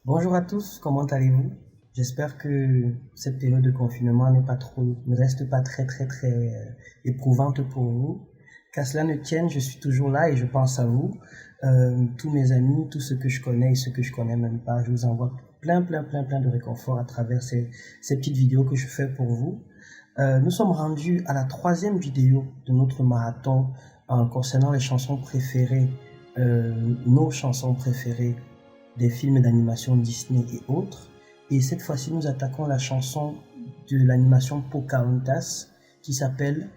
Bonjour à tous, comment allez-vous? J'espère que cette période de confinement ne reste pas très éprouvante pour vous. Qu'à cela ne tienne, je suis toujours là et je pense à vous. Tous mes amis, tous ceux que je connais et ceux que je connais même pas, je vous envoie plein de réconfort à travers ces petites vidéos que je fais pour vous. Nous sommes rendus à la troisième vidéo de notre marathon concernant les chansons préférées, nos chansons préférées des films d'animation Disney et autres. Et cette fois-ci, nous attaquons la chanson de l'animation Pocahontas qui s'appelle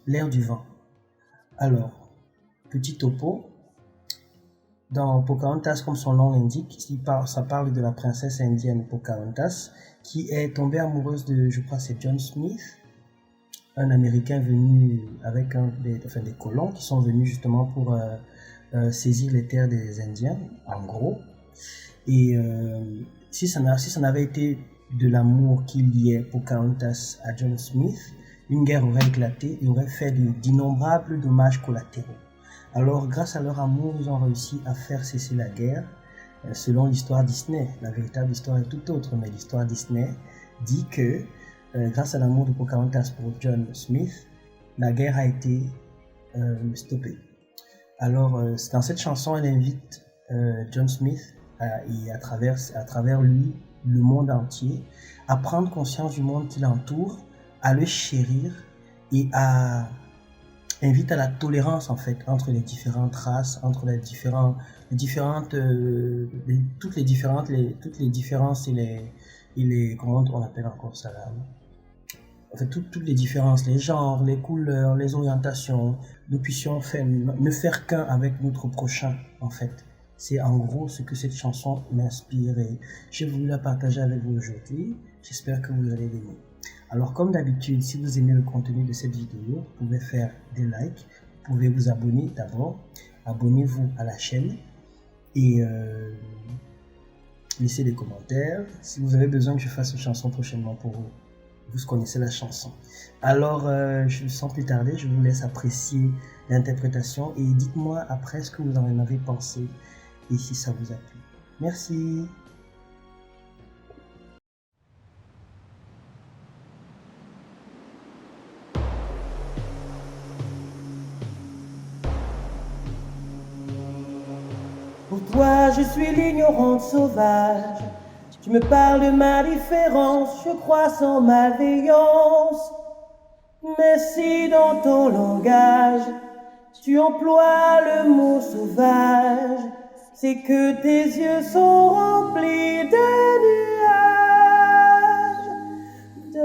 L'air du vent. Alors, petit topo. Dans Pocahontas, comme son nom l'indique, ça parle de la princesse indienne Pocahontas qui est tombée amoureuse de, je crois c'est John Smith, un Américain venu avec des colons qui sont venus justement pour saisir les terres des Indiens, en gros. Et si ça n'avait été de l'amour qu'il liait Pocahontas à John Smith, une guerre aurait éclaté et aurait fait d'innombrables dommages collatéraux. Alors, grâce à leur amour, ils ont réussi à faire cesser la guerre. Selon l'histoire Disney, la véritable histoire est tout autre, mais l'histoire Disney dit que grâce à l'amour de Pocahontas pour John Smith, la guerre a été stoppée. Alors, dans cette chanson, elle invite John Smith et à travers lui, le monde entier, à prendre conscience du monde qui l'entoure, à le chérir et invite à la tolérance en fait entre les différentes races, entre toutes les différences et les comment on appelle encore ça là, en fait toutes les différences, les genres, les couleurs, les orientations, nous puissions ne faire qu'un avec notre prochain en fait. C'est en gros ce que cette chanson m'inspire et j'ai voulu la partager avec vous aujourd'hui. J'espère que vous allez l'aimer. Alors comme d'habitude, si vous aimez le contenu de cette vidéo, vous pouvez faire des likes, vous pouvez vous abonner d'abord, abonnez-vous à la chaîne et laissez des commentaires. Si vous avez besoin que je fasse une chanson prochainement pour vous, vous connaissez la chanson. Alors sans plus tarder, je vous laisse apprécier l'interprétation et dites-moi après ce que vous en avez pensé et si ça vous a plu. Merci. Pour toi, je suis l'ignorante sauvage. Tu me parles de ma différence, je crois sans malveillance. Mais si dans ton langage, tu emploies le mot sauvage, c'est que tes yeux sont remplis de nuages, de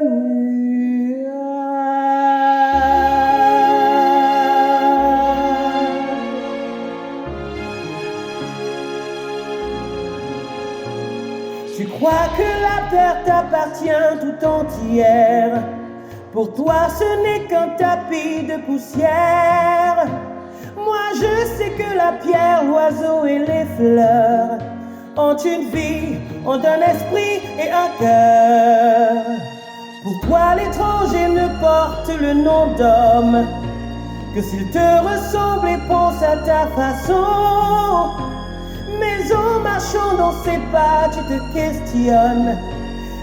nuages. Tu crois que la terre t'appartient tout entière. Pour toi, ce n'est qu'un tapis de poussière. Moi, je sais que la pierre, l'oiseau et les fleurs ont une vie, ont un esprit et un cœur. Pour toi, l'étranger ne porte le nom d'homme que s'il te ressemble et pense à ta façon. Mais en marchant dans ses pas, tu te questionnes.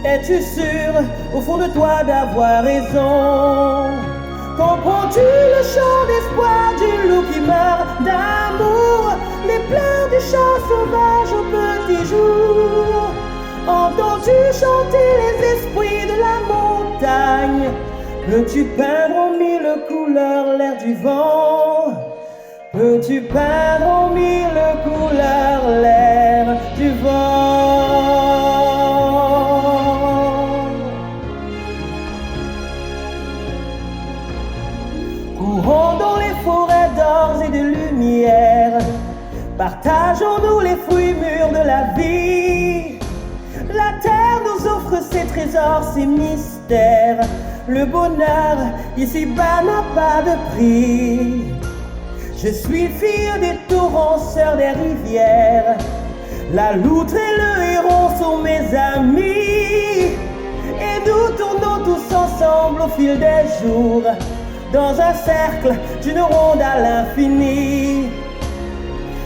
Es-tu sûr, au fond de toi, d'avoir raison? Comprends-tu le chant d'espoir du loup qui meurt d'amour? Les pleurs du chat sauvage au petit jour? Entends-tu chanter les esprits de la montagne? Peux-tu peindre en mille couleurs l'air du vent? Peux-tu peindre en mille couleurs l'air du vent? Courons dans les forêts d'or et de lumière, partageons-nous les fruits mûrs de la vie. La terre nous offre ses trésors, ses mystères. Le bonheur ici-bas n'a pas de prix. Je suis fille des torrents, sœur des rivières. La loutre et le héron sont mes amis. Et nous tournons tous ensemble au fil des jours, dans un cercle d'une ronde à l'infini.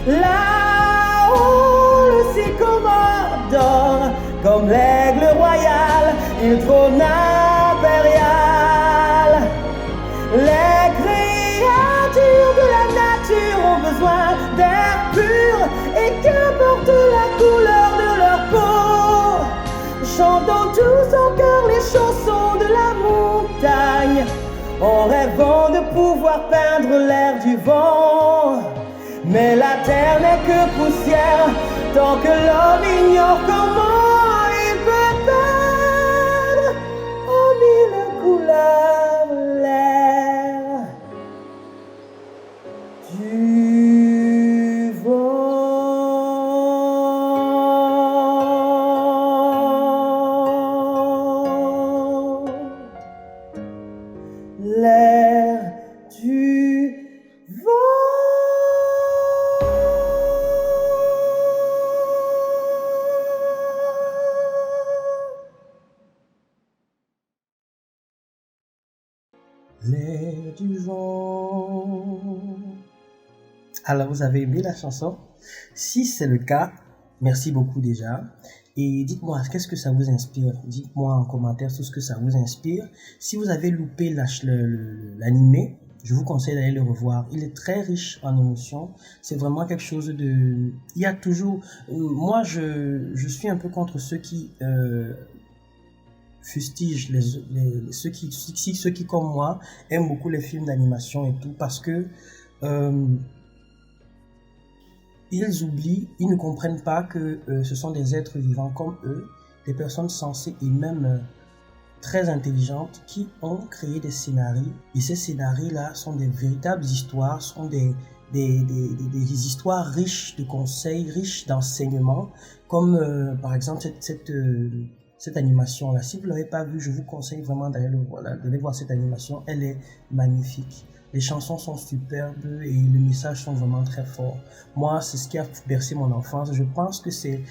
Là-haut, le cyclone d'or, comme l'aigle royal, il trône impérial. Les créatures de la nature ont besoin d'air pur, et qu'importe la couleur de leur peau, chantons tous en chœur les chansons de la montagne, en rêvant de pouvoir peindre l'air du vent. Mais la terre n'est que poussière, tant que l'homme ignore comment il peut peindre en mille couleurs l'air du vent. L'air du vent. L'air du vent. Alors, vous avez aimé la chanson? Si c'est le cas, merci beaucoup déjà. Et dites-moi, qu'est-ce que ça vous inspire? Dites-moi en commentaire tout ce que ça vous inspire. Si vous avez loupé l'animé, je vous conseille d'aller le revoir. Il est très riche en émotions. C'est vraiment quelque chose de... Il y a toujours... Moi, je suis un peu contre ceux qui... fustige ceux qui comme moi aiment beaucoup les films d'animation et tout, parce que ils ne comprennent pas que ce sont des êtres vivants comme eux, des personnes sensées et même très intelligentes, qui ont créé des scénarios, et ces scénarios-là sont des véritables histoires, sont des histoires riches de conseils, riches d'enseignements, comme par exemple cette animation-là. Si vous ne l'avez pas vue, je vous conseille vraiment d'aller voir cette animation. Elle est magnifique. Les chansons sont superbes et les messages sont vraiment très forts. Moi, c'est ce qui a bercé mon enfance. Je pense que c'est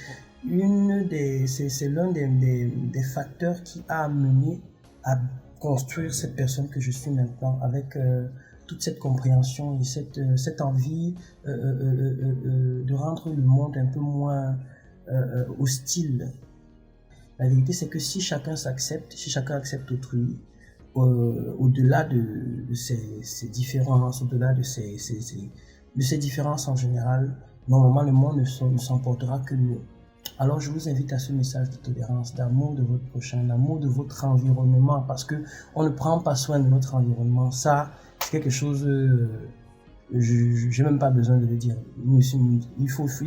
l'un des facteurs qui a amené à construire cette personne que je suis maintenant, avec toute cette compréhension et cette envie de rendre le monde un peu moins hostile. La vérité, c'est que si chacun s'accepte, si chacun accepte autrui, au-delà de ces différences, au-delà de ces différences en général, normalement le monde ne s'emportera que mieux. Alors je vous invite à ce message de tolérance, d'amour de votre prochain, d'amour de votre environnement, parce que on ne prend pas soin de notre environnement. Ça, c'est quelque chose... je n'ai même pas besoin de le dire. Il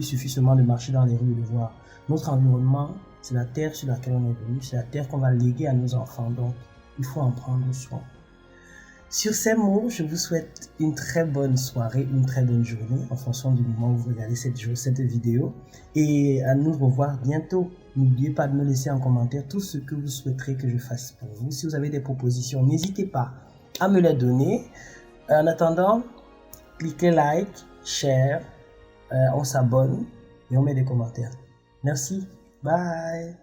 suffit seulement de marcher dans les rues et de voir. Notre environnement, c'est la terre sur laquelle on est venu, c'est la terre qu'on va léguer à nos enfants, donc il faut en prendre soin. Sur ces mots, je vous souhaite une très bonne soirée, une très bonne journée, en fonction du moment où vous regardez cette vidéo, et à nous revoir bientôt. N'oubliez pas de me laisser en commentaire tout ce que vous souhaiterez que je fasse pour vous. Si vous avez des propositions, n'hésitez pas à me les donner. En attendant, cliquez like, share, on s'abonne et on met des commentaires. Merci. Bye.